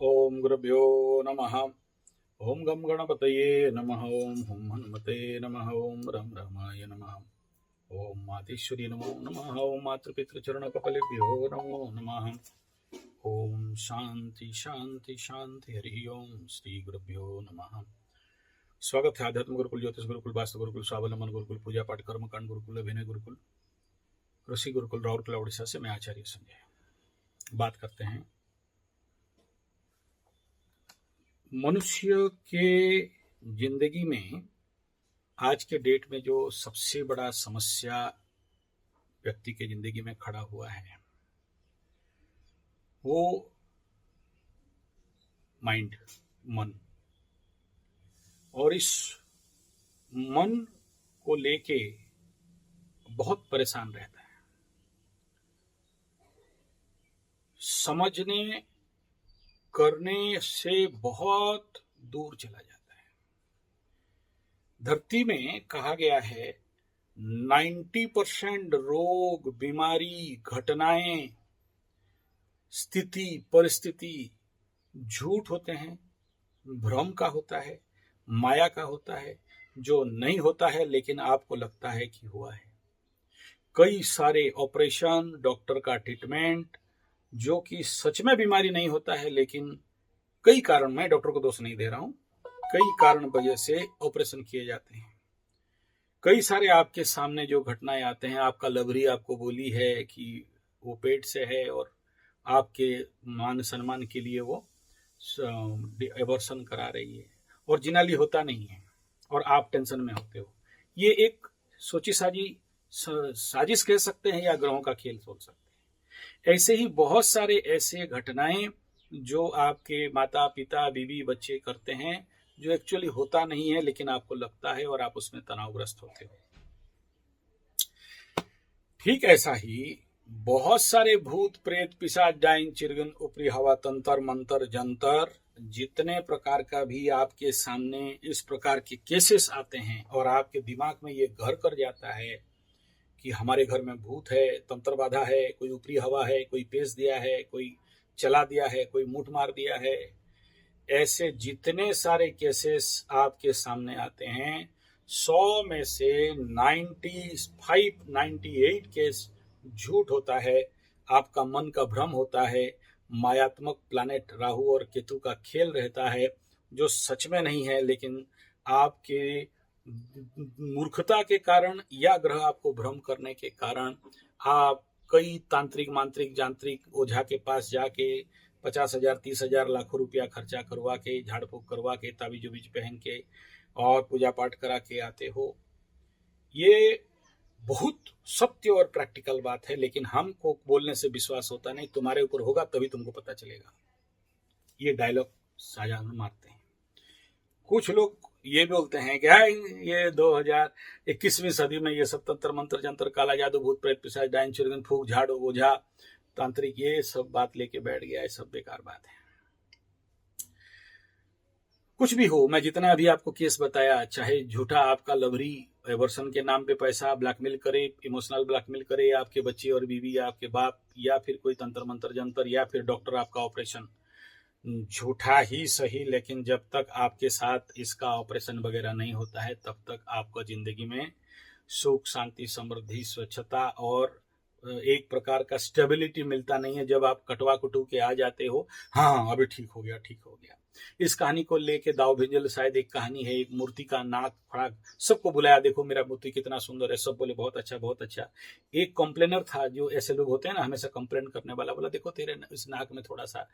ओम गुरुभ्यो नमः। ओम गम गणपतये नमः। ओम हुम हनुमते नमः। ओम रम रामाय नमः। ओम मातेश्वरी नमो नमः। ओम मातृपितृचरण कपलेभ्यो नमो नमः। ओम शांति शांति शांति। हरि ओम श्री गुरुभ्यो नमः। स्वागत है आध्यात्म गुरुकुल, ज्योतिष गुरुकुल, वास्तु गुरुकुल, स्वावलंबन गुरुकुल, पूजा पाठ कर्मकांड गुरुकुल, अभिनय गुरुकुल, ऋषि गुरुकुल, राउरकेला उड़ीसा से मैं आचार्य संजय बात करते हैं मनुष्य के जिंदगी में। आज के डेट में जो सबसे बड़ा समस्या व्यक्ति के जिंदगी में खड़ा हुआ है वो माइंड, मन। और इस मन को लेके बहुत परेशान रहता है। समझने करने से बहुत दूर चला जाता है। धरती में कहा गया है 90% रोग, बीमारी, घटनाएं, स्थिति, परिस्थिति झूठ होते हैं, भ्रम का होता है, माया का होता है, जो नहीं होता है लेकिन आपको लगता है कि हुआ है। कई सारे ऑपरेशन, डॉक्टर का ट्रीटमेंट, जो कि सच में बीमारी नहीं होता है लेकिन कई कारण, मैं डॉक्टर को दोष नहीं दे रहा हूं, कई कारण वजह से ऑपरेशन किए जाते हैं। कई सारे आपके सामने जो घटनाएं आते हैं, आपका लवरी आपको बोली है कि वो पेट से है और आपके मान सम्मान के लिए वो एबॉर्शन करा रही है, ओरिजिनली होता नहीं है और आप टेंशन में होते हो। ये एक सोची साजिश कह सकते हैं या ग्रहों का खेल सोच सकते हैं। ऐसे ही बहुत सारे ऐसे घटनाएं जो आपके माता पिता, बीवी, बच्चे करते हैं, जो एक्चुअली होता नहीं है लेकिन आपको लगता है और आप उसमें तनावग्रस्त होते हो। ठीक ऐसा ही बहुत सारे भूत, प्रेत, पिशाच, डाइन, चिरगन, ऊपरी हवा, तंत्र मंत्र, जंतर, जितने प्रकार का भी आपके सामने इस प्रकार के केसेस आते हैं और आपके दिमाग में ये घर कर जाता है कि हमारे घर में भूत है, तंत्र बाधा है, कोई ऊपरी हवा है, कोई पेश दिया है, कोई चला दिया है, कोई मुठ मार दिया है। ऐसे जितने सारे केसेस आपके सामने आते हैं, 100 में से 95, 98 केस झूठ होता है। आपका मन का भ्रम होता है, मायात्मक प्लैनेट राहु और केतु का खेल रहता है, जो सच में नहीं है लेकिन आपके मूर्खता के कारण या ग्रह आपको भ्रम करने के कारण आप कई तांत्रिक, मांत्रिक, यांत्रिक ओझा के पास जाके 50,000, 30,000, लाखों रुपया खर्चा करवा के, झाड़ फूक करवा के, ताबीज उबीज पहन के और पूजा पाठ करा के आते हो। ये बहुत सत्य और प्रैक्टिकल बात है, लेकिन हमको बोलने से विश्वास होता नहीं। तुम्हारे ऊपर होगा तभी तुमको पता चलेगा। ये डायलॉग साझा मारते हैं। कुछ लोग ये बोलते हैं कि ये 2021वीं सदी में ये सब तंत्र मंत्र, जंत्र, काला जादू, भूत प्रेत, पिशाच, डायन, चिरगन, फूक, झाड़, ओझा, तांत्रिक, ये सब बात लेके बैठ गया है। सब बेकार बात है। कुछ भी हो, मैं जितना अभी आपको केस बताया, चाहे झूठा आपका लवरी एवर्सन के नाम पे पैसा ब्लैकमेल करे, इमोशनल ब्लैकमेल करे, आपके बच्चे और बीवी या आपके बाप, या फिर कोई तंत्र मंत्र जंतर, या फिर डॉक्टर आपका ऑपरेशन, झूठा ही सही, लेकिन जब तक आपके साथ इसका ऑपरेशन वगैरह नहीं होता है तब तक आपको जिंदगी में सुख, शांति, समृद्धि, स्वच्छता और एक प्रकार का स्टेबिलिटी मिलता नहीं है। जब आप कटवा कुटू के आ जाते हो, हाँ अभी ठीक हो गया, ठीक हो गया। इस कहानी को लेके दाव भिंजल शायद एक कहानी है, एक मूर्ति का नाक फड़ा, सबको बुलाया, देखो मेरा मूर्ति कितना सुंदर है, सब बोले बहुत अच्छा बहुत अच्छा। एक कंप्लेनर था, जो ऐसे लोग होते हैं ना हमेशा कंप्लेन करने वाला, बोला देखो तेरे इस नाक में थोड़ा सा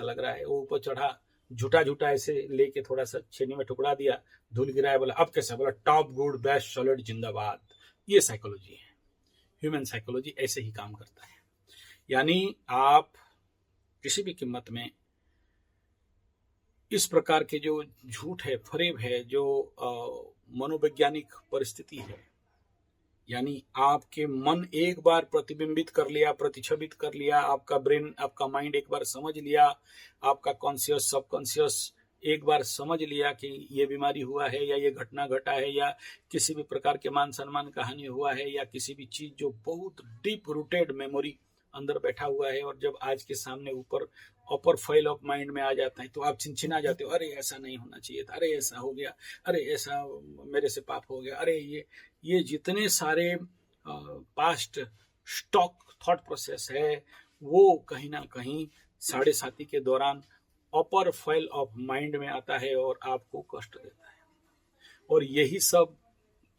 लग रहा है। वो ऊपर चढ़ा, झूठा झूठा ऐसे लेके थोड़ा सा छेनी में टुकड़ा दिया, धूल गिराया, बोला अब कैसा, बोला टॉप गुड बेस्ट सॉलिड जिंदाबाद। ये साइकोलॉजी है, ह्यूमन साइकोलॉजी ऐसे ही काम करता है। यानी आप किसी भी कीमत में इस प्रकार के जो झूठ है, फरेब है, जो मनोवैज्ञानिक परिस्थिति है, यानी आपके मन एक बार प्रतिबिंबित कर लिया, प्रतिछबित कर लिया, आपका ब्रेन, आपका माइंड एक बार समझ लिया, आपका कॉन्शियस, सबकॉन्शियस एक बार समझ लिया कि ये बीमारी हुआ है या ये घटना घटा है या किसी भी प्रकार के मान सम्मान का हानि हुआ है या किसी भी चीज जो बहुत डीप रूटेड मेमोरी अंदर बैठा हुआ है, और जब आज के सामने ऊपर अपर फाइल ऑफ माइंड में आ जाता है तो आप छिनछिना जाते हो, अरे ऐसा नहीं होना चाहिए था, अरे ऐसा हो गया, अरे ऐसा मेरे से पाप हो गया, अरे ये जितने सारे पास्ट स्टॉक थॉट प्रोसेस है वो कहीं ना कहीं साढ़े साती के दौरान अपर फाइल ऑफ माइंड में आता है और आपको कष्ट देता है। और यही सब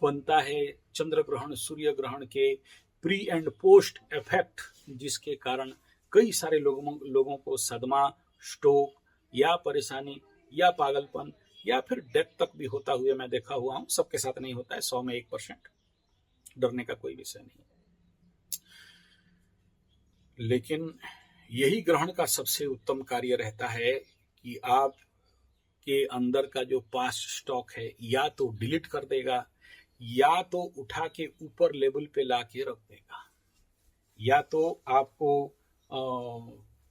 बनता है चंद्र ग्रहण सूर्य ग्रहण के प्री एंड पोस्ट इफेक्ट, जिसके कारण कई सारे लोगों को सदमा, स्ट्रोक या परेशानी या पागलपन या फिर डेथ तक भी होता हुआ मैं देखा हुआ हूं। सबके साथ नहीं होता है, 100 में 1%, डरने का कोई विषय नहीं। लेकिन यही ग्रहण का सबसे उत्तम कार्य रहता है कि आप के अंदर का जो पास्ट स्टॉक है या तो डिलीट कर देगा, या तो उठा के ऊपर लेवल पे ला के रख देगा, या तो आपको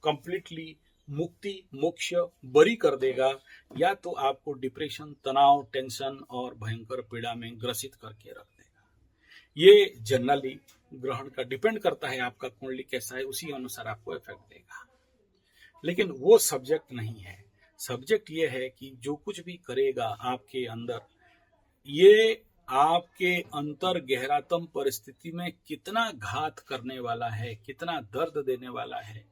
कंप्लीटली मुक्ति मोक्ष बरी कर देगा, या तो आपको डिप्रेशन, तनाव, टेंशन और भयंकर पीड़ा में ग्रसित करके रख देगा। ये जनरली ग्रहण का डिपेंड करता है, आपका कुंडली कैसा है उसी अनुसार आपको इफेक्ट देगा। लेकिन वो सब्जेक्ट नहीं है। सब्जेक्ट ये है कि जो कुछ भी करेगा आपके अंदर, ये आपके अंतर गहरातम परिस्थिति में कितना घात करने वाला है, कितना दर्द देने वाला है।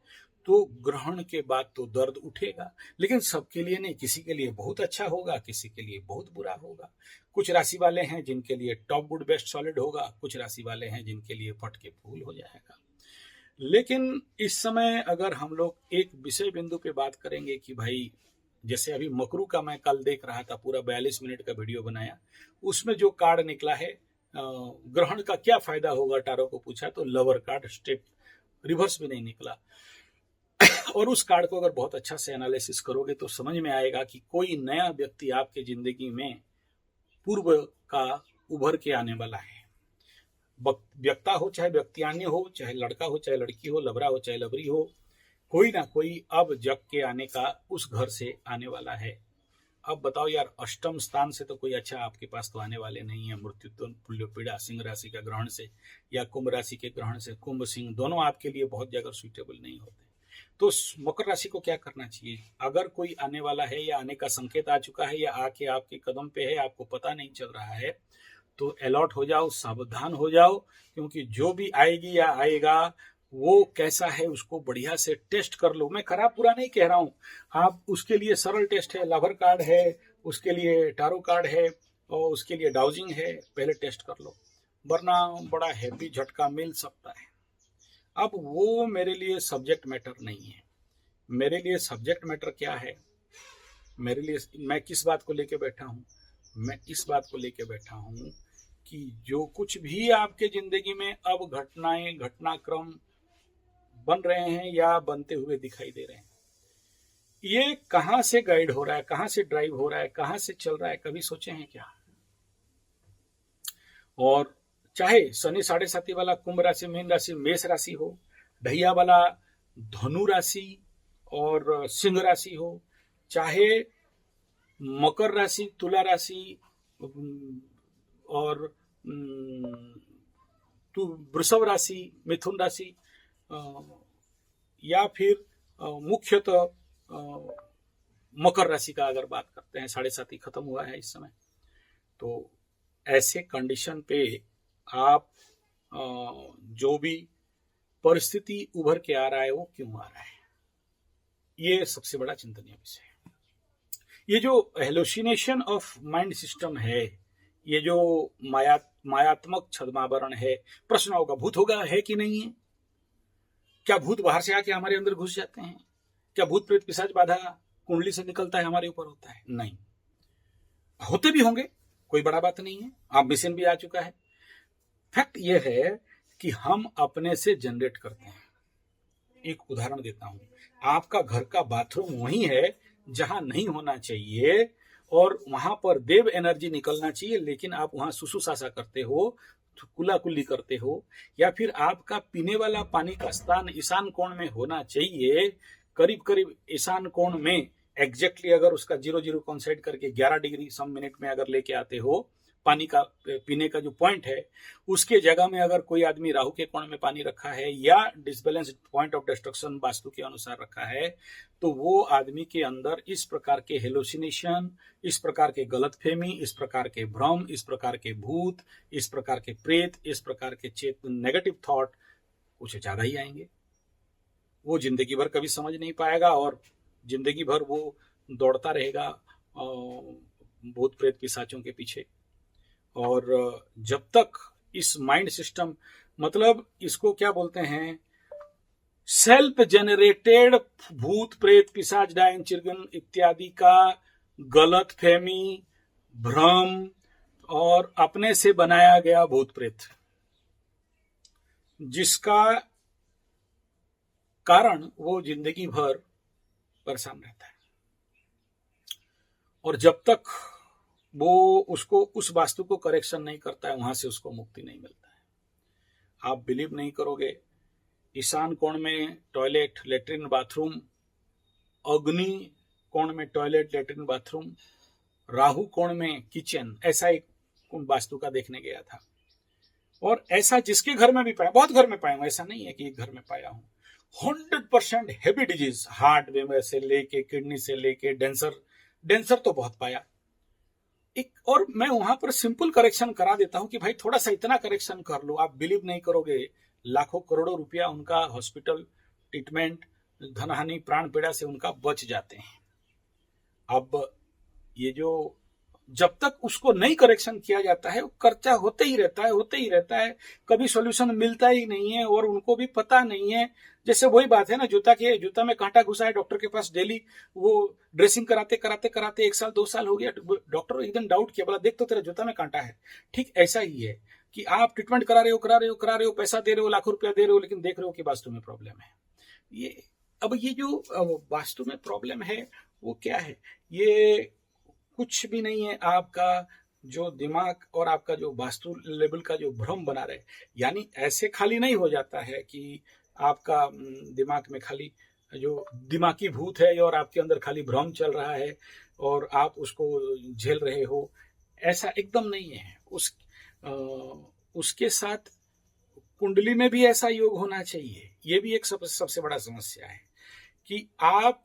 तो ग्रहण के बाद तो दर्द उठेगा, लेकिन सबके लिए नहीं। किसी के लिए बहुत अच्छा होगा, किसी के लिए बहुत बुरा होगा। कुछ राशि वाले हैं जिनके लिए टॉप गुड बेस्ट सॉलिड होगा, कुछ राशि वाले हैं जिनके लिए फटके फूल हो जाएगा। लेकिन इस समय अगर हम लोग एक विषय बिंदु पे बात करेंगे कि भाई, जैसे अभी मकरू का मैं कल देख रहा था, पूरा 42 मिनट का वीडियो बनाया, उसमें जो कार्ड निकला है ग्रहण का क्या फायदा होगा, टारो को पूछा तो लवर कार्ड, स्टेप रिवर्स भी नहीं निकला। और उस कार्ड को अगर बहुत अच्छा से एनालिसिस करोगे तो समझ में आएगा कि कोई नया व्यक्ति आपके जिंदगी में पूर्व का उभर के आने वाला है। व्यक्ता हो चाहे व्यक्तियान्य हो, चाहे लड़का हो चाहे लड़की हो, लबरा हो चाहे लबरी हो, कोई ना कोई अब जग के आने का उस घर से आने वाला है। अब बताओ यार, अष्टम स्थान से तो कोई अच्छा आपके पास तो आने वाले नहीं है। मृत्यु तो पुल्य पीड़ा सिंह राशि का ग्रहण से या कुंभ राशि के ग्रहण से, कुंभ सिंह दोनों आपके लिए बहुत जगह सुइटेबल नहीं होते। तो मकर राशि को क्या करना चाहिए? अगर कोई आने वाला है या आने का संकेत आ चुका है या आके आपके कदम पे है, आपको पता नहीं चल रहा है, तो अलर्ट हो जाओ, सावधान हो जाओ, क्योंकि जो भी आएगी या आएगा वो कैसा है उसको बढ़िया से टेस्ट कर लो। मैं खराब बुरा नहीं कह रहा हूं, आप उसके लिए सरल टेस्ट है, लवर कार्ड है, उसके लिए टारो कार्ड है और उसके लिए डाउजिंग है, पहले टेस्ट कर लो, वरना बड़ा हैवी झटका मिल सकता है। अब वो मेरे लिए सब्जेक्ट मैटर नहीं है। मेरे लिए सब्जेक्ट मैटर क्या है? मेरे लिए मैं किस बात को लेके बैठा हूं? मैं इस बात को लेके बैठा हूं कि जो कुछ भी आपके जिंदगी में अब घटनाएं, घटनाक्रम बन रहे हैं या बनते हुए दिखाई दे रहे हैं, ये कहां से गाइड हो रहा है, कहां से ड्राइव हो रहा है, कहां से चल रहा है, कभी सोचे हैं क्या? और चाहे शनि 7.5 वाला कुंभ राशि, मीन राशि, मेष राशि हो, ढैया वाला धनु राशि और सिंह राशि हो, चाहे मकर राशि, तुला राशि और वृषभ राशि, मिथुन राशि, या फिर मुख्यतः मकर राशि का अगर बात करते हैं, 7.5 खत्म हुआ है इस समय, तो ऐसे कंडीशन पे आप जो भी परिस्थिति उभर के आ रहा है वो क्यों आ रहा है, ये सबसे बड़ा चिंतनीय विषय है। ये जो हेलुसिनेशन ऑफ माइंड सिस्टम है, ये जो मायात्मक छद्मावरण है, प्रश्न होगा भूत होगा है कि नहीं है? क्या भूत बाहर से आके हमारे अंदर घुस जाते हैं? क्या भूत प्रेत पिशाच बाधा कुंडली से निकलता है हमारे ऊपर होता है? नहीं, होते भी होंगे, कोई बड़ा बात नहीं है। आप मिशन भी आ चुका है। फैक्ट ये है कि हम अपने से जनरेट करते हैं। एक उदाहरण देता हूं, आपका घर का बाथरूम वही है जहां नहीं होना चाहिए और वहां पर देव एनर्जी निकलना चाहिए, लेकिन आप वहां सुसु सासा करते हो, कुल्ला कुल्ली करते हो, या फिर आपका पीने वाला पानी का स्थान ईशान कोण में होना चाहिए, करीब करीब ईशान कोण में एग्जैक्टली अगर उसका 0 0 कॉन्साइड करके 11 डिग्री सम मिनट में अगर लेके आते हो पानी का पीने का जो पॉइंट है उसके जगह में अगर कोई आदमी राहु के कोण में पानी रखा है या disbalance point of destruction vastu के अनुसार रखा है, तो वो आदमी के अंदर इस प्रकार के हेलोसिनेशन, इस प्रकार के गलतफहमी, इस प्रकार के भ्रम, इस प्रकार के भूत, इस प्रकार के प्रेत, इस प्रकार के नेगेटिव थॉट कुछ ज्यादा ही आएंगे। वो जिंदगी भर कभी समझ नहीं पाएगा और जिंदगी भर वो दौड़ता रहेगा भूत प्रेत पिशाचों के पीछे। और जब तक इस माइंड सिस्टम, मतलब इसको क्या बोलते हैं, सेल्फ जेनरेटेड भूत प्रेत पिशाच डायन चिरगन इत्यादि का गलत फहमी, भ्रम और अपने से बनाया गया भूत प्रेत, जिसका कारण वो जिंदगी भर परेशान रहता है। और जब तक वो उसको उस वास्तु को करेक्शन नहीं करता है, वहां से उसको मुक्ति नहीं मिलता है। आप बिलीव नहीं करोगे, ईशान कोण में टॉयलेट, लेटरिन, बाथरूम, अग्नि कोण में टॉयलेट, लेटरिन, बाथरूम, राहु कोण में किचन, ऐसा एक वास्तु का देखने गया था। और ऐसा जिसके घर में भी पाया, बहुत घर में पाया हूं, ऐसा नहीं है कि एक घर में पाया हूं। 100% हेवी डिजीज, हार्ट में से लेके किडनी से लेके डेंसर तो बहुत पाया। और मैं वहां पर सिंपल करेक्शन करा देता हूं कि भाई थोड़ा सा इतना करेक्शन कर लो। आप बिलीव नहीं करोगे, लाखों करोड़ों रुपया उनका हॉस्पिटल ट्रीटमेंट, धनहानि, प्राण पीड़ा से उनका बच जाते हैं। अब ये जो जब तक उसको नहीं करेक्शन किया जाता है, वो खर्चा होते ही रहता है, कभी सॉल्यूशन मिलता ही नहीं है और उनको भी पता नहीं है। जैसे वही बात है ना, जूता में कांटा घुसा है, डॉक्टर के पास डेली वो ड्रेसिंग कराते 1 साल 2 साल हो गया, डॉक्टर एकदम डाउट किया, बोला देख तो तेरा जूता में कांटा है। ठीक ऐसा ही है कि आप ट्रीटमेंट करा रहे हो, पैसा दे रहे हो, लाखों रुपया दे रहे हो, लेकिन देख रहे हो कि वास्तु में प्रॉब्लम है। ये जो वास्तु में प्रॉब्लम है वो क्या है, ये कुछ भी नहीं है, आपका जो दिमाग और आपका जो वास्तु लेवल का जो भ्रम बना रहे। यानी ऐसे खाली नहीं हो जाता है कि आपका दिमाग में खाली जो दिमागी भूत है और आपके अंदर खाली भ्रम चल रहा है और आप उसको झेल रहे हो, ऐसा एकदम नहीं है। उसके साथ कुंडली में भी ऐसा योग होना चाहिए। ये भी एक सबसे बड़ा समस्या है कि आप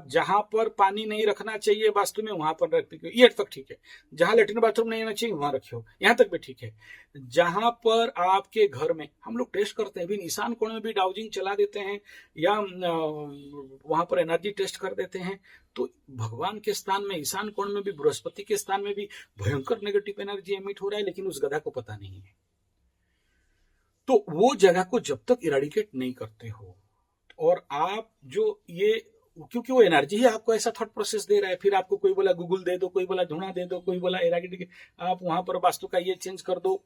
जहां पर पानी नहीं रखना चाहिए वास्तु में, वहां पर रखिए, ये तक ठीक है। जहां लेटरिन बाथरूम नहीं होना चाहिए वहां रखियो, यहां तक भी ठीक है। जहां पर आपके घर में हम लोग टेस्ट करते हैं, भी ईशान कोण में भी डाउजिंग चला देते हैं या वहां पर एनर्जी टेस्ट कर देते हैं, तो भगवान के स्थान में, ईशान कोण में भी, बृहस्पति के स्थान में भी भयंकर नेगेटिव एनर्जी एमिट हो रहा है, लेकिन उस गधा को पता नहीं है। तो वो जगह को जब तक इरेडिकेट नहीं करते हो, और आप जो ये, क्योंकि वो एनर्जी ही आपको ऐसा थॉट प्रोसेस दे रहा है, फिर आपको कोई बोला गूगल दे दो, कोई बोला धुना दे दो, कोई बोला इरेडिकेट, आप वहां पर वास्तु का ये चेंज कर दो,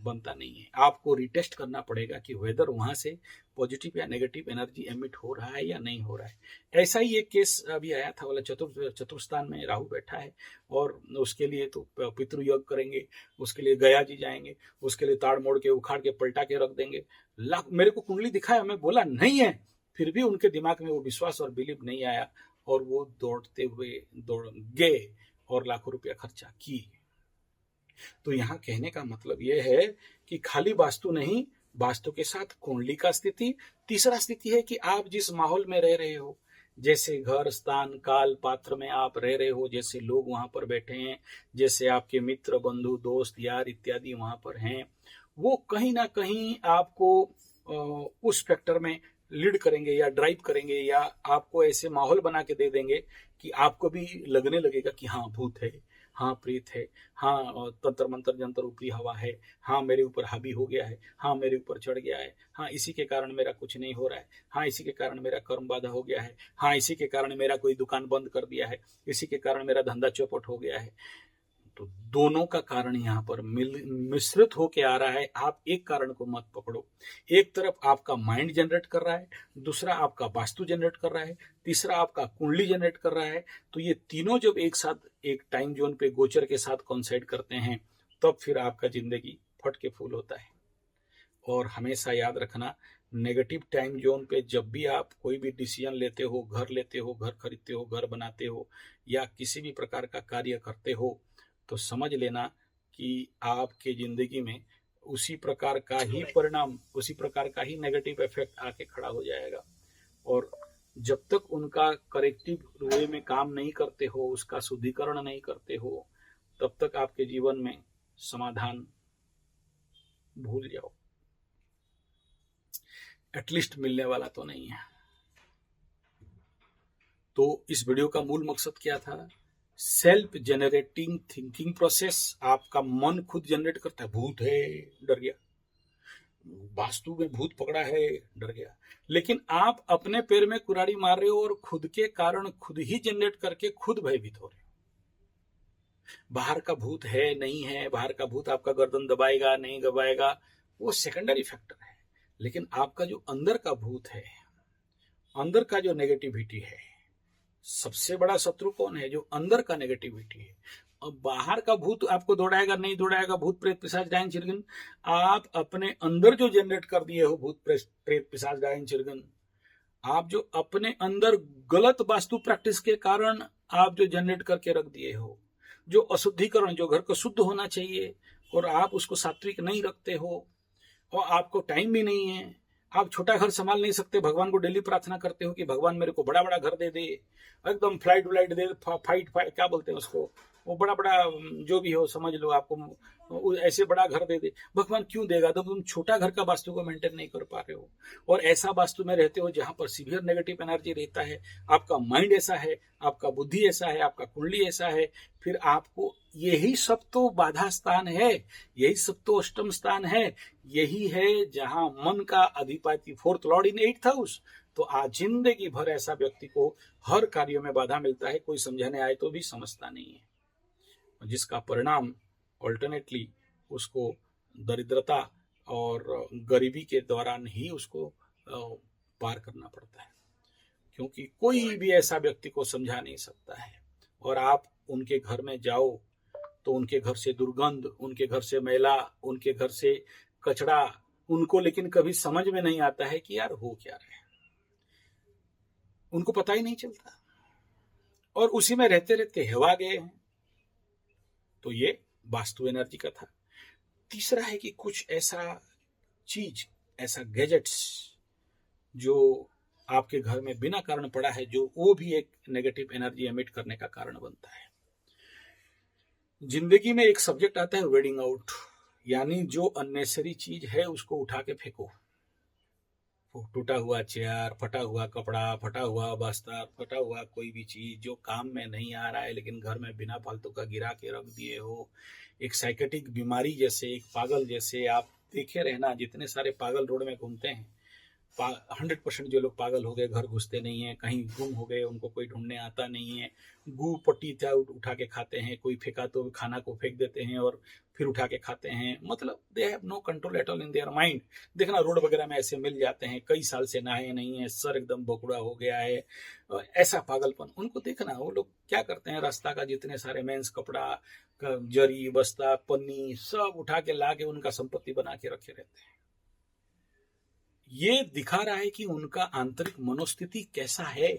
बनता नहीं है। आपको रिटेस्ट करना पड़ेगा कि वेदर वहां से पॉजिटिव या नेगेटिव एनर्जी एमिट हो रहा है या नहीं हो रहा है। ऐसा ही एक केस अभी आया था, वाला चतुर्थस्थान में राहु बैठा है और उसके लिए तो पितृयोग करेंगे, उसके लिए गया जी जाएंगे, उसके लिए ताड़ मोड़ के उखाड़ के पलटा के रख देंगे। मेरे को कुंडली दिखाया, मैं बोला नहीं है, फिर भी उनके दिमाग में वो विश्वास और बिलीव नहीं आया और वो दौड़ते हुए दौड़ गए और लाखों रुपया खर्चा किए। तो यहाँ कहने का मतलब ये है कि खाली वास्तु नहीं, वास्तु के साथ कुंडली का स्थिति। तीसरा स्थिति है कि आप जिस माहौल में रह रहे हो, जैसे घर, स्थान, काल, पात्र में आप रह रहे हो, जैसे लोग वहां पर बैठे हैं, जैसे आपके मित्र, बंधु, दोस्त, यार इत्यादि वहां पर हैं, वो कहीं ना कहीं आपको उस फैक्टर में लीड करेंगे या ड्राइव करेंगे, या आपको ऐसे माहौल बना के दे देंगे कि आपको भी लगने लगेगा कि हाँ भूत है, हाँ प्रीत है, हाँ तंत्र मंत्र जंतर ऊपरी हवा है, हाँ मेरे ऊपर हावी हो गया है, हाँ मेरे ऊपर चढ़ गया है, हाँ इसी के कारण मेरा कुछ नहीं हो रहा है, हाँ इसी के कारण मेरा कर्म बाधा हो गया है, हाँ इसी के कारण मेरा कोई दुकान बंद कर दिया है, इसी के कारण मेरा धंधा चौपट हो गया है। तो दोनों का कारण यहाँ पर मिश्रित होके आ रहा है। आप एक कारण को मत पकड़ो। एक तरफ आपका माइंड जनरेट कर रहा है, दूसरा आपका वास्तु जनरेट कर रहा है, तीसरा आपका कुंडली जनरेट कर रहा है। तो ये तीनों जब एक साथ एक टाइम जोन पे गोचर के साथ कॉन्साइड करते हैं, तब फिर आपका जिंदगी फट के फूल होता है। और हमेशा याद रखना, नेगेटिव टाइम जोन पे जब भी आप कोई भी डिसीजन लेते हो, घर लेते हो, घर खरीदते हो, घर बनाते हो, या किसी भी प्रकार का कार्य करते हो, तो समझ लेना कि आपके जिंदगी में उसी प्रकार का ही परिणाम, उसी प्रकार का ही नेगेटिव इफेक्ट आके खड़ा हो जाएगा। और जब तक उनका करेक्टिव वे में काम नहीं करते हो, उसका शुद्धिकरण नहीं करते हो, तब तक आपके जीवन में समाधान भूल जाओ, एटलीस्ट मिलने वाला तो नहीं है। तो इस वीडियो का मूल मकसद क्या था? Self generating thinking process. आपका मन खुद जनरेट करता है, भूत है, डर गया, वास्तु में भूत पकड़ा है, डर गया। लेकिन आप अपने पैर में कुराड़ी मार रहे हो और खुद के कारण खुद ही जनरेट करके खुद भयभीत हो रहे हो। बाहर का भूत है नहीं है, बाहर का भूत आपका गर्दन दबाएगा नहीं दबाएगा, वो सेकेंडरी फैक्टर है। लेकिन आपका जो अंदर का भूत है, अंदर का जो नेगेटिविटी है, सबसे बड़ा शत्रु कौन है? जो अंदर का नेगेटिविटी है। अब बाहर का भूत आपको दौड़ाएगा नहीं दौड़ाएगा, भूत प्रेत पिशाच डायन चिरगन, आप अपने अंदर जो जनरेट कर दिए हो भूत प्रेत पिशाच डायन चिरगन, आप जो अपने अंदर गलत वास्तु प्रैक्टिस के कारण आप जो जनरेट करके रख दिए हो, जो अशुद्धिकरण, जो घर को शुद्ध होना चाहिए और आप उसको सात्विक नहीं रखते हो, और आपको टाइम भी नहीं है, आप छोटा घर संभाल नहीं सकते, भगवान को डेली प्रार्थना करते हो कि भगवान मेरे को बड़ा बड़ा घर दे दे, एकदम फ्लाइट व्लाइट दे, फाइट क्या बोलते हैं उसको, वो बड़ा बड़ा जो भी हो समझ लो, आपको ऐसे बड़ा घर दे दे। भगवान क्यों देगा? तो तुम छोटा घर का वास्तु को मेंटेन नहीं कर पा रहे हो, और ऐसा वास्तु में रहते हो जहां पर सीवियर नेगेटिव एनर्जी रहता है, आपका माइंड ऐसा है, आपका बुद्धि ऐसा है, आपका कुंडली ऐसा है, फिर आपको यही सब तो बाधा स्थान है, यही सब तो अष्टम स्थान है, यही है जहां मन का अधिपति, फोर्थ लॉर्ड इन 8th हाउस। तो आज जिंदगी भर ऐसा व्यक्ति को हर कार्यों में बाधा मिलता है, कोई समझाने आए तो भी समझता नहीं है, जिसका परिणाम अल्टरनेटली उसको दरिद्रता और गरीबी के दौरान ही उसको पार करना पड़ता है, क्योंकि कोई भी ऐसा व्यक्ति को समझा नहीं सकता है। और आप उनके घर में जाओ तो उनके घर से दुर्गंध, उनके घर से मैला, उनके घर से कचरा, उनको लेकिन कभी समझ में नहीं आता है कि यार हो क्या रहा है, उनको पता ही नहीं चलता, और उसी में रहते रहते हेवा गए हैं। तो ये वास्तु एनर्जी का था। तीसरा है कि कुछ ऐसा चीज, ऐसा गैजेट्स जो आपके घर में बिना कारण पड़ा है, जो वो भी एक नेगेटिव एनर्जी एमिट करने का कारण बनता है। जिंदगी में एक सब्जेक्ट आता है वेडिंग आउट, यानी जो अननेसेसरी चीज है उसको उठा के फेंको। टूटा हुआ चेयर, फटा हुआ कपड़ा, फटा हुआ बस्तर, फटा हुआ कोई भी चीज जो काम में नहीं आ रहा है लेकिन घर में बिना फालतू का गिरा के रख दिए हो। एक साइकेटिक बीमारी जैसे, एक पागल जैसे, आप देखे रहना जितने सारे पागल रोड में घूमते हैं, 100% जो लोग पागल हो गए, घर घुसते नहीं है, कहीं गुम हो गए, उनको कोई ढूंढने आता नहीं है, गू पट्टी उठा के खाते हैं, कोई फेंका तो खाना को फेंक देते हैं और फिर उठा के खाते हैं, मतलब they have no control at all in their mind. देखना रोड वगैरह में ऐसे मिल जाते हैं, कई साल से नहाए नहीं है, सर एकदम बकुड़ा हो गया है, ऐसा पागलपन उनको देखना। वो लोग क्या करते हैं, रास्ता का जितने सारे मेंस कपड़ा, जरी, बस्ता, पन्नी सब उठा के ला के उनका संपत्ति बना के रखे रहते हैं। ये दिखा रहा है कि उनका आंतरिक मनोस्थिति कैसा है।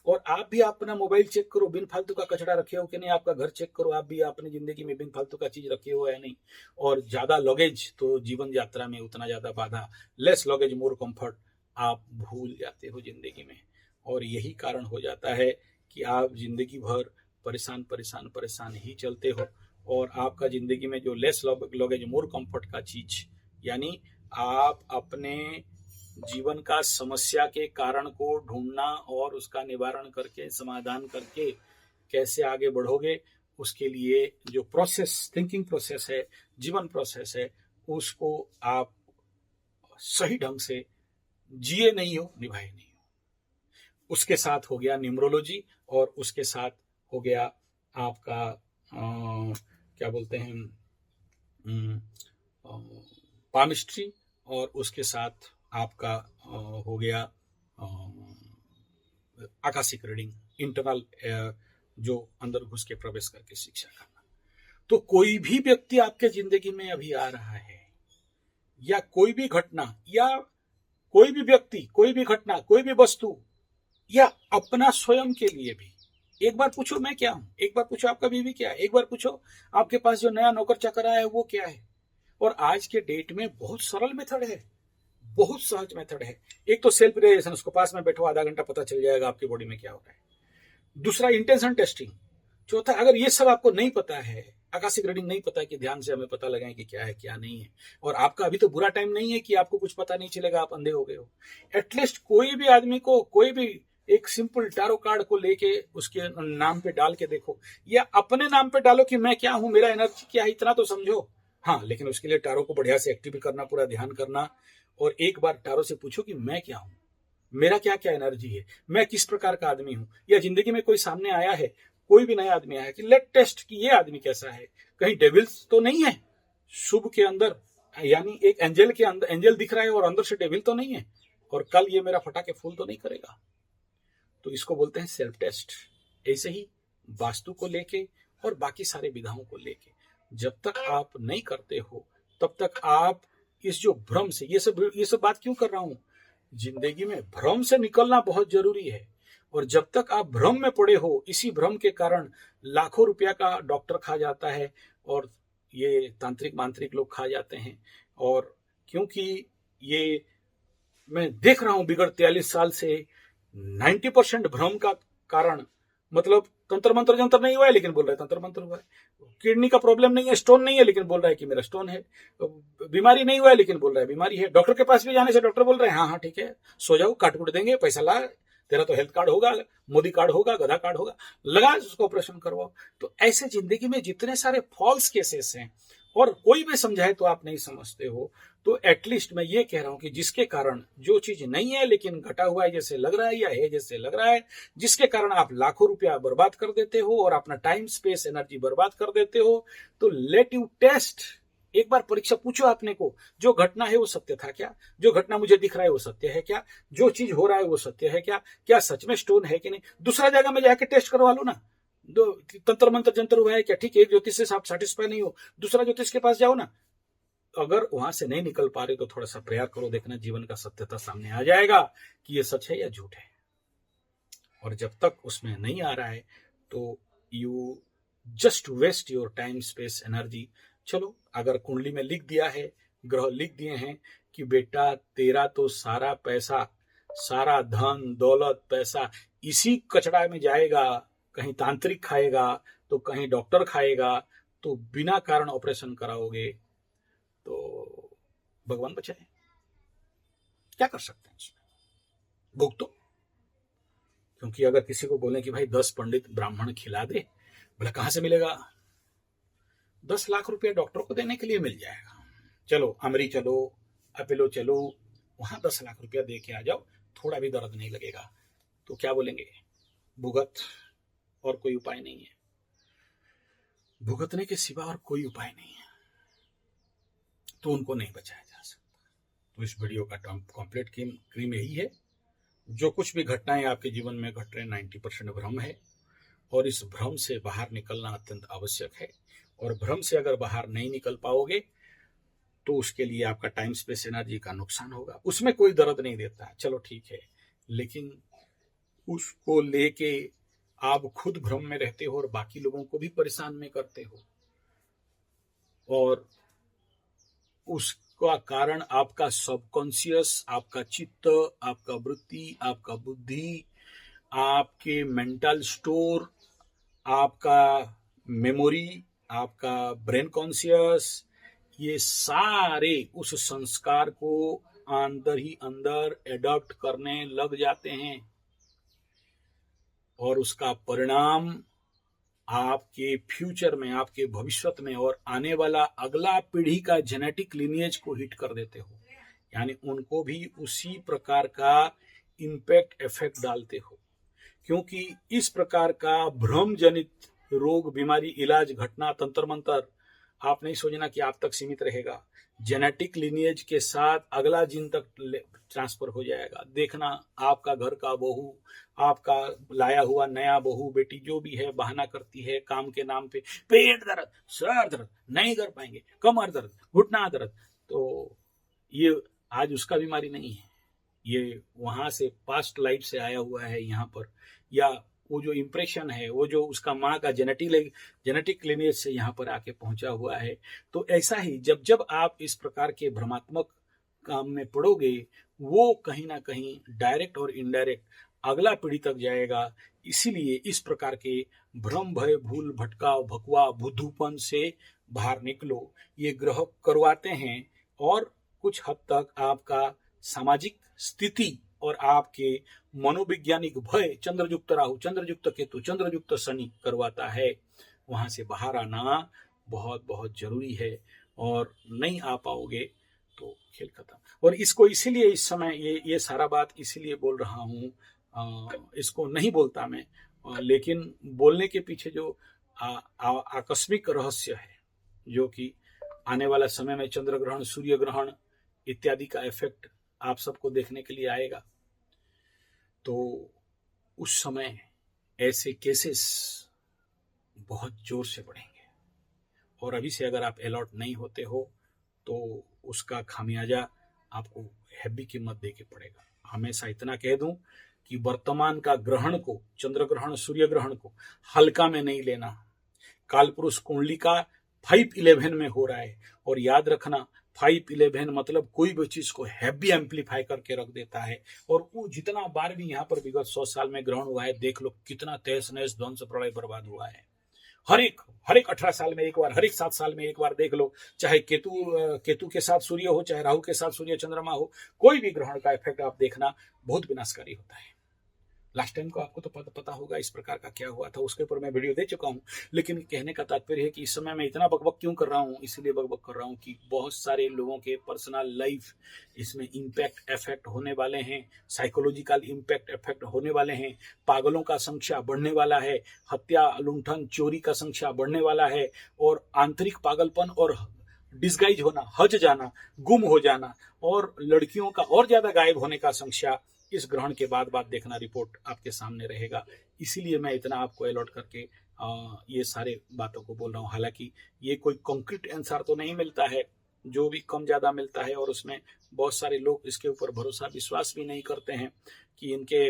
और आप भी अपना मोबाइल चेक करो, बिन फालतू का कचरा रखे हो कि नहीं, आपका घर चेक करो, आप भी अपनी जिंदगी में बिन फालतू का चीज रखे हो या नहीं। और ज्यादा लगेज तो जीवन यात्रा में उतना ज्यादा बाधा, लेस लगेज मोर कंफर्ट, आप भूल जाते हो जिंदगी में। और यही कारण हो जाता है कि आप जिंदगी भर परेशान परेशान परेशान ही चलते हो। और आपका जिंदगी में जो लेस लगेज मोर कंफर्ट का चीज, यानी आप अपने जीवन का समस्या के कारण को ढूंढना और उसका निवारण करके, समाधान करके कैसे आगे बढ़ोगे, उसके लिए जो प्रोसेस, थिंकिंग प्रोसेस है, जीवन प्रोसेस है, उसको आप सही ढंग से जिए नहीं हो, निभाए नहीं हो। उसके साथ हो गया न्यूमरोलॉजी, और उसके साथ हो गया आपका क्या बोलते हैं, पामिस्ट्री, और उसके साथ आपका हो गया आकाशिक रीडिंग, इंटरनल जो अंदर घुस के प्रवेश करके शिक्षा करना। तो कोई भी व्यक्ति आपके जिंदगी में अभी आ रहा है, या कोई भी घटना, या कोई भी व्यक्ति, कोई भी घटना, कोई भी वस्तु, या अपना स्वयं के लिए भी एक बार पूछो मैं क्या हूं, एक बार पूछो आपका बीवी क्या है, एक बार पूछो आपके पास जो नया नौकर चाकर आया है वो क्या है। और आज के डेट में बहुत सरल मेथड है, बहुत सहज मेथड है। एक तो सेल्फ रियलाइजेशन, उसको पास में बैठो, आधा घंटा पता चल जाएगा आपकी बॉडी में क्या हो रहा है। दूसरा इंटेंशन टेस्टिंग। चौथा, अगर ये सब आपको नहीं पता है, आकाशिक रीडिंग नहीं पता है कि ध्यान से हमें पता लगाएं कि क्या है क्या नहीं है, और आपका अभी तो बुरा टाइम नहीं है कि आपको कुछ पता नहीं चलेगा, आप अंधे हो गए हो। एटलीस्ट कोई भी आदमी को कोई भी एक सिंपल टारो कार्ड को लेके उसके नाम पे डाल के देखो, या अपने नाम पे डालो कि मैं क्या हूं, मेरा एनर्जी क्या है, इतना तो समझो। हाँ, लेकिन उसके लिए टारो को बढ़िया से एक्टिव करना, पूरा ध्यान करना, और एक बार टारो से पूछो कि मैं क्या हूं, मेरा क्या क्या एनर्जी है, मैं किस प्रकार का आदमी हूं। या जिंदगी में कोई सामने आया है, कोई भी नया आदमी आया है, कि लेट टेस्ट कि ये आदमी कैसा है, कहीं डेविल्स तो नहीं है शुभ के अंदर, यानी एक एंजल के अंदर एंजल दिख रहा है और अंदर से डेविल तो नहीं है, और कल ये मेरा फटाके फूल तो नहीं करेगा। तो इसको बोलते हैं सेल्फ टेस्ट। ऐसे ही वास्तु को लेके और बाकी सारे विधाओं को लेके जब तक आप नहीं करते हो, तब तक आप इस जो भ्रम से, ये सब बात क्यों कर रहा हूं, जिंदगी में भ्रम से निकलना बहुत जरूरी है। और जब तक आप भ्रम में पड़े हो, इसी भ्रम के कारण लाखों रुपया का डॉक्टर खा जाता है, और ये तांत्रिक मांत्रिक लोग खा जाते हैं। और क्योंकि ये मैं देख रहा हूं विगत 43 साल से 90% भ्रम का कारण, मतलब तंत्र मंत्र जंतर नहीं हुआ है लेकिन बोल रहा है तंत्र मंत्र हुआ है, किडनी का प्रॉब्लम नहीं है, स्टोन नहीं है लेकिन बोल रहा है कि मेरा स्टोन है, बीमारी नहीं हुआ है लेकिन बोल रहा है बीमारी है। डॉक्टर के पास भी जाने से डॉक्टर बोल रहे हैं हाँ हाँ ठीक है, सो जाओ, काट कुट देंगे, पैसा ला, तेरा तो हेल्थ कार्ड होगा, मोदी कार्ड होगा, गधा कार्ड होगा, लगा उसको ऑपरेशन करवाओ। तो ऐसे जिंदगी में जितने सारे फॉल्स केसेस हैं, और कोई भी समझाए तो आप नहीं समझते हो। तो एटलीस्ट मैं ये कह रहा हूं कि जिसके कारण जो चीज नहीं है लेकिन घटा हुआ है जैसे लग रहा है, या है जैसे लग रहा है, जिसके कारण आप लाखों रुपया बर्बाद कर देते हो और अपना टाइम स्पेस एनर्जी बर्बाद कर देते हो, तो लेट यू टेस्ट। एक बार परीक्षा पूछो अपने को, जो घटना है वो सत्य था क्या, जो घटना मुझे दिख रहा है वो सत्य है क्या, जो चीज हो रहा है वो सत्य है क्या, क्या सच में स्टोन है कि नहीं। दूसरा जगह में जाके टेस्ट करवा लो ना, दो तंत्र मंत्र जंतर हुआ है क्या, ठीक है, एक ज्योतिष से आप सेटिस्फाई नहीं हो, दूसरा ज्योतिष के पास जाओ ना। अगर वहां से नहीं निकल पा रहे तो थोड़ा सा प्रयास करो, देखना जीवन का सत्यता सामने आ जाएगा कि ये सच है या झूठ है। और जब तक उसमें नहीं आ रहा है तो you just waste your time space energy. चलो, अगर कुंडली में लिख दिया है, ग्रह लिख दिए हैं कि बेटा तेरा तो सारा पैसा, सारा धन दौलत पैसा इसी कचड़ा में जाएगा, कहीं तांत्रिक खाएगा तो कहीं डॉक्टर खाएगा, तो बिना कारण ऑपरेशन कराओगे तो भगवान बचाए, क्या कर सकते हैं इसमें, भुगतो। क्योंकि अगर किसी को बोले कि भाई 10 पंडित ब्राह्मण खिला दे, बोले कहां से मिलेगा, 10 लाख रुपया डॉक्टर को देने के लिए मिल जाएगा। चलो अमरी चलो, अपेलो चलो, वहां 10 लाख रुपया दे के आ जाओ, थोड़ा भी दर्द नहीं लगेगा। तो क्या बोलेंगे, भुगत, और कोई उपाय नहीं है, भुगतने के सिवा और कोई उपाय नहीं है, तो उनको नहीं बचाया जा सकता। तो इस वीडियो का कंप्लीट क्रीम यही है, जो कुछ भी घटनाएं आपके जीवन में घट रहे 90% भ्रम है, और इस भ्रम से बाहर निकलना अत्यंत आवश्यक है। और भ्रम से अगर बाहर नहीं निकल पाओगे तो उसके लिए आपका टाइम स्पेस एनर्जी का नुकसान होगा। उसमें कोई दर्द नहीं देता, चलो ठीक है, लेकिन उसको लेके आप खुद भ्रम में रहते हो और बाकी लोगों को भी परेशान में करते हो, और उसका कारण आपका सबकॉन्शियस, आपका चित्त, आपका वृत्ति, आपका बुद्धि, आपके मेंटल स्टोर, आपका मेमोरी, आपका ब्रेन कॉन्शियस, ये सारे उस संस्कार को अंदर ही अंदर एडॉप्ट करने लग जाते हैं, और उसका परिणाम आपके फ्यूचर में, आपके भविष्य में और आने वाला अगला पीढ़ी का जेनेटिक लिनिएज को हिट कर देते हो, यानी उनको भी उसी प्रकार का इंपैक्ट इफेक्ट डालते हो। क्योंकि इस प्रकार का भ्रम जनित रोग, बीमारी, इलाज, घटना, तंत्र मंत्र आप नहीं सोचना कि आप तक सीमित रहेगा, जेनेटिक लिनिएज के साथ अगला जीन तक ट्रांसफर हो जाएगा। देखना, आपका घर का बहू, आपका लाया हुआ नया बहू बेटी जो भी है, बहाना करती है काम के नाम पे, पेट दर्द, सर दर्द, नहीं कर पाएंगे, कमर दर्द, घुटना दर्द, तो ये आज उसका बीमारी नहीं है, ये वहां से पास्ट लाइफ से आया हुआ है यहाँ पर, या वो जो इम्प्रेशन है, वो जो उसका माँ का जेनेटिक लिनेज से यहाँ पर आके पहुंचा हुआ है। तो ऐसा ही जब जब आप इस प्रकार के भ्रमात्मक काम में पड़ोगे, वो कहीं ना कहीं डायरेक्ट और इनडायरेक्ट अगला पीढ़ी तक जाएगा। इसीलिए इस प्रकार के भ्रम, भय, भूल, भटकाव, भकवा, बुद्धूपन से बाहर निकलो। ये ग्रह करवाते हैं और कुछ हद तक आपका सामाजिक स्थिति और आपके मनोवैज्ञानिक भय, चंद्रयुक्त राहु, चंद्रयुक्त केतु, चंद्रयुक्त शनि करवाता है। वहां से बाहर आना बहुत बहुत जरूरी है, और नहीं आ पाओगे तो खेल खत्म। और इसको इसीलिए इस समय ये सारा बात इसीलिए बोल रहा हूँ, इसको नहीं बोलता मैं, लेकिन बोलने के पीछे जो आकस्मिक रहस्य है, जो कि आने वाला समय में चंद्र ग्रहण, सूर्य ग्रहण इत्यादि का इफेक्ट आप सबको देखने के लिए आएगा। तो उस समय ऐसे केसेस बहुत जोर से बढ़ेंगे, और अभी से अगर आप अलर्ट नहीं होते हो तो उसका खामियाजा आपको हैवी कीमत दे के पड़ेगा। हमेशा इतना कह दूं कि वर्तमान का ग्रहण को, चंद्र ग्रहण, सूर्य ग्रहण को हल्का में नहीं लेना। कालपुरुष कुंडली का 5-11 में हो रहा है, और याद रखना 5-11 मतलब कोई भी चीज को हैवी एम्पलीफाई करके रख देता है। और वो जितना बार भी यहाँ पर विगत 100 साल में ग्रहण हुआ है, देख लो कितना तहस नहस, ध्वंस, प्रलय, बर्बाद हुआ है। हर एक 18 साल में एक बार, हर एक 7 साल में एक बार देख लो, चाहे केतु के साथ सूर्य हो, चाहे राहु के साथ सूर्य चंद्रमा हो, कोई भी ग्रहण का इफेक्ट आप देखना बहुत विनाशकारी होता है। लास्ट टाइम को आपको तो पता होगा इस प्रकार का क्या हुआ था, उसके ऊपर मैं वीडियो दे चुका हूं। लेकिन कहने का तात्पर्य है कि इस समय मैं इतना बकबक क्यों कर रहा हूं, इसलिए बकबक कर रहा हूं कि बहुत सारे लोगों के पर्सनल लाइफ इसमें इम्पैक्ट इफेक्ट होने वाले हैं, साइकोलॉजिकल इम्पैक्ट इफेक्ट होने वाले हैं। पागलों का संख्या बढ़ने वाला है, हत्या, लुंठन, चोरी का संख्या बढ़ने वाला है, और आंतरिक पागलपन और डिस्गाइज होना, हज जाना, गुम हो जाना, और लड़कियों का और ज्यादा गायब होने का संख्या इस ग्रहण के बाद देखना, रिपोर्ट आपके सामने रहेगा। इसीलिए मैं इतना आपको अलर्ट करके ये सारे बातों को बोल रहा हूँ। हालांकि ये कोई कॉन्क्रीट आंसर तो नहीं मिलता है, जो भी कम ज्यादा मिलता है, और उसमें बहुत सारे लोग इसके ऊपर भरोसा, विश्वास भी नहीं करते हैं कि इनके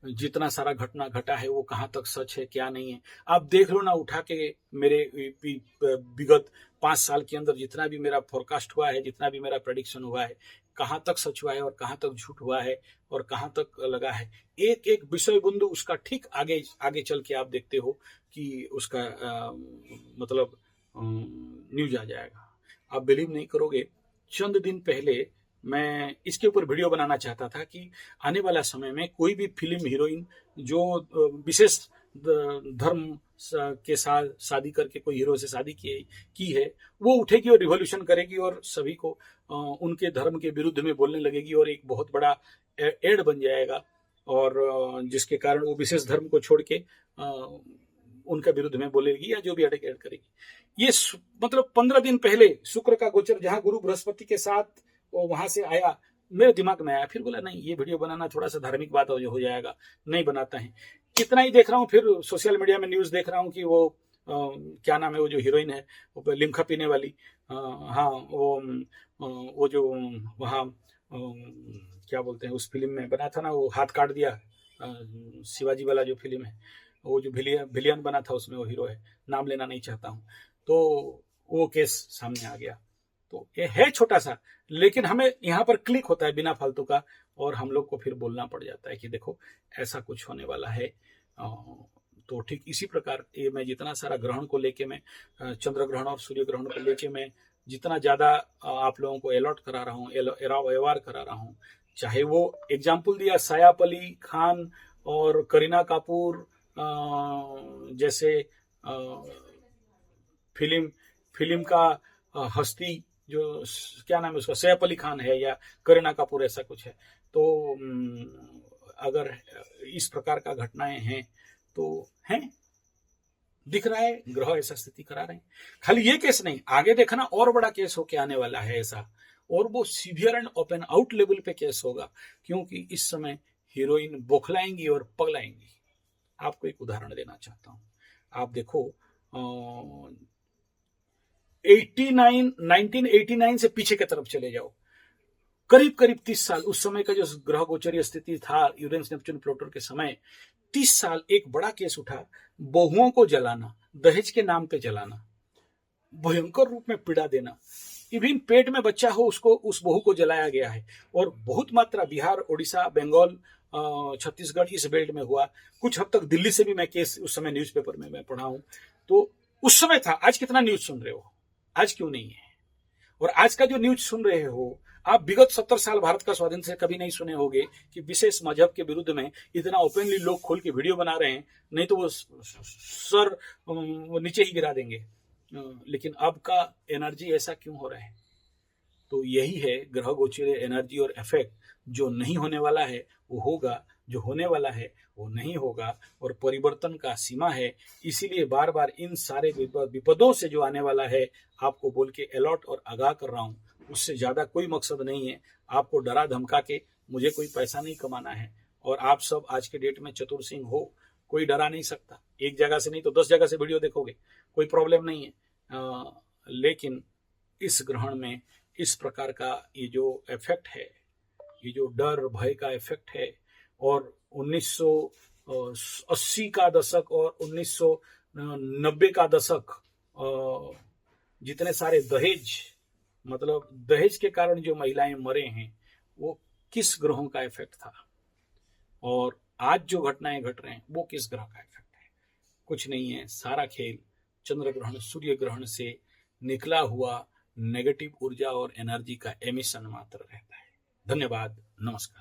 जितना सारा घटना घटा है वो कहाँ तक सच है, क्या नहीं है। आप देख लो ना, उठा के मेरे विगत 5 साल के अंदर जितना भी मेरा फोरकास्ट हुआ है, जितना भी मेरा प्रेडिक्शन हुआ है, कहाँ तक सच हुआ है और कहाँ तक झूठ हुआ है और कहाँ तक लगा है, एक एक विषय बिंदु उसका ठीक आगे आगे चल के आप देखते हो कि उसका मतलब न्यूज आ जाएगा। आप बिलीव नहीं करोगे, चंद दिन पहले मैं इसके ऊपर वीडियो बनाना चाहता था कि आने वाला समय में कोई भी फिल्म हीरोइन जो विशेष धर्म के साथ शादी करके कोई हीरो से शादी की है, वो उठेगी और रिवॉल्यूशन करेगी और सभी को उनके धर्म के विरुद्ध में बोलने लगेगी, और एक बहुत बड़ा एड बन जाएगा, और जिसके कारण वो विशेष धर्म को छोड़ के उनका विरुद्ध में बोलेगी या जो भी एड करेगी। ये मतलब 15 दिन पहले शुक्र का गोचर जहां गुरु बृहस्पति के साथ वहां से आया, मेरे दिमाग में आया, फिर बोला नहीं, ये वीडियो बनाना थोड़ा सा धार्मिक बात हो जाएगा, नहीं बनाता है। कितना ही देख रहा हूँ, फिर सोशल मीडिया में न्यूज देख रहा हूँ कि वो क्या नाम है, वो जो हीरोइन है, वो लिम्का पीने वाली, हाँ, वो जो वहाँ क्या बोलते हैं, उस फिल्म में बना था ना, वो हाथ काट दिया, शिवाजी वाला जो फिल्म है, वो जो विलियन बना था, उसमें वो हीरो है, नाम लेना नहीं चाहता हूँ, तो वो केस सामने आ गया। तो ये है छोटा सा, लेकिन हमें यहाँ पर क्लिक होता है बिना फालतू का, और हम लोग को फिर बोलना पड़ जाता है कि देखो ऐसा कुछ होने वाला है। तो ठीक इसी प्रकार ये मैं जितना सारा ग्रहण को लेके, मैं चंद्र ग्रहण और सूर्य ग्रहण को लेके मैं जितना ज्यादा आप लोगों को अलर्ट करा रहा हूँ, अवेयर करा रहा हूँ, चाहे वो एग्जाम्पल दिया सैफ अली खान और करीना कपूर जैसे फिल्म का हस्ती, जो क्या नाम है उसका, सैफ अली खान है या करीना कपूर, ऐसा कुछ है। तो अगर इस प्रकार का घटनाएं हैं तो हैं, दिख रहा है, ग्रह ऐसा स्थिति करा रहे हैं। खाली ये केस नहीं, आगे देखना और बड़ा केस होके आने वाला है ऐसा, और वो severe and open out level पे केस होगा, क्योंकि इस समय हीरोइन बौखलाएंगी और पगलाएंगी। आपको एक उदाहरण देना चाहता हूं, आप देखो 1989 से पीछे की तरफ चले जाओ, करीब करीब 30 साल उस समय का जो ग्रह गोचरीय स्थिति था यूरेनस नेपच्यून प्लूटो के समय, 30 साल एक बड़ा केस उठा, बहुओं को जलाना, दहेज के नाम पे जलाना, भयंकर रूप में पीड़ा देना, इवन पेट में बच्चा हो उसको, उस बहू को जलाया गया है। और बहुत मात्रा बिहार, उड़ीसा, बंगाल, छत्तीसगढ़ इस बेल्ट में हुआ। कुछ हद तक दिल्ली से भी मैं केस उस समय न्यूज़पेपर में मैं पढ़ा हूं। तो उस समय था। आज कितना न्यूज सुन रहे हो? आज क्यों नहीं है? और आज का जो न्यूज सुन रहे हो, आप विगत 70 साल भारत का स्वाधीन से कभी नहीं सुने होंगे कि विशेष मजहब के विरुद्ध में इतना ओपनली लोग खोल के वीडियो बना रहे हैं, नहीं तो वो सर नीचे ही गिरा देंगे। लेकिन अब का एनर्जी ऐसा क्यों हो रहा है? तो यही है ग्रह गोचरीय एनर्जी और इफेक्ट। जो नहीं होने वाला है वो होगा, जो होने वाला है वो नहीं होगा, और परिवर्तन का सीमा है। इसीलिए बार बार इन सारे विपदों से जो आने वाला है आपको बोल के अलर्ट और आगाह कर रहा हूँ। उससे ज्यादा कोई मकसद नहीं है आपको डरा धमका के मुझे कोई पैसा नहीं कमाना है। और आप सब आज के डेट में चतुर सिंह हो, कोई डरा नहीं सकता। एक जगह से नहीं तो 10 जगह से वीडियो देखोगे, कोई प्रॉब्लम नहीं है। लेकिन इस ग्रहण में इस प्रकार का ये जो इफेक्ट है, ये जो डर भय का इफेक्ट है, और 1980 का दशक और 1990 का दशक, जितने सारे दहेज, मतलब दहेज के कारण जो महिलाएं मरे हैं, वो किस ग्रहों का इफेक्ट था? और आज जो घटनाएं घट रहे हैं वो किस ग्रह का इफेक्ट है? कुछ नहीं है। सारा खेल चंद्र ग्रहण, सूर्य ग्रहण से निकला हुआ नेगेटिव ऊर्जा और एनर्जी का एमिशन मात्र रहता है। धन्यवाद, नमस्कार।